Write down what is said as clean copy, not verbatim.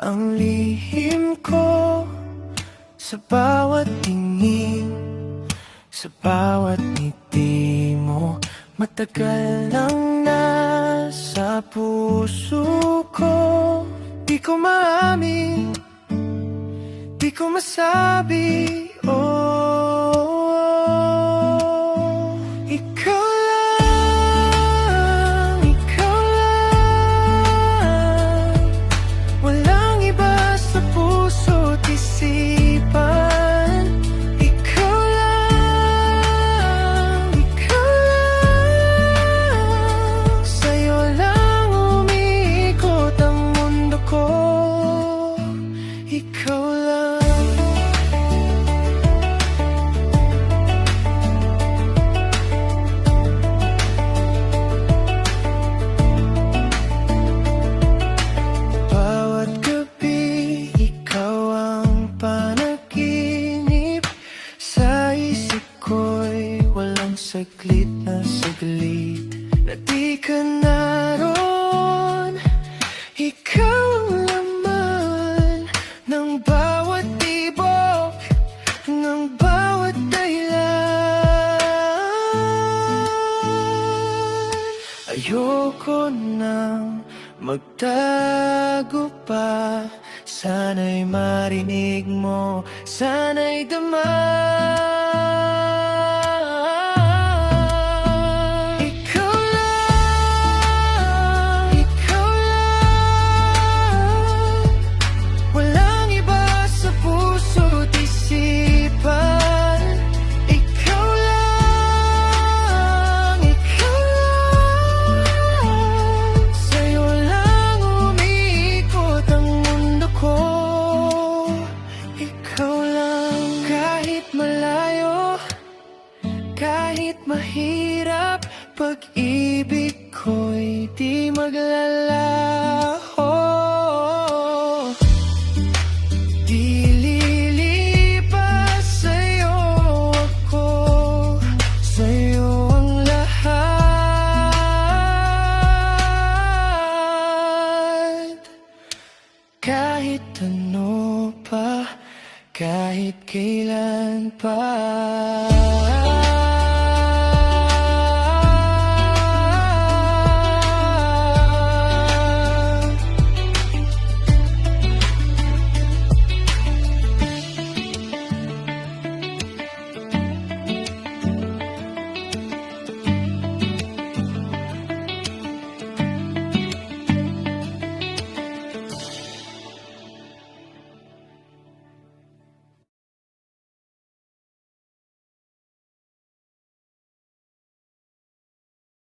ang lihim ko sa bawat tingin, sa bawat ngiti mo. Matagal nang nasa puso ko. Di ko maamin, di ko masabi, oh, ikaw lang, ikaw lang. Walang iba sa puso't isipan. Ikaw lang, ikaw lang. Sa'yo lang umiikot ang mundo ko. Ikaw lang. Bawat gabi, ikaw ang panaginip. Sa isip ko'y walang saglit na saglit na di ka naroon. Ikaw ang laman ng bawat tibok, ng bawat dahilan. Ayoko nang magtago pa. Sana'y marinig mo, sana'y Ikaw lang, ikaw lang. Walang iba sa puso't isipan. Ikaw lang, ikaw lang. Sa'yo lang umiikot ang mundo ko. Ikaw lang. Kahit malayo, kahit mahirap, pag-ibig ko'y di maglalaho. Di lilipas sa'yo ako, sa'yo ang lahat. Kahit ano pa, kahit kailan pa.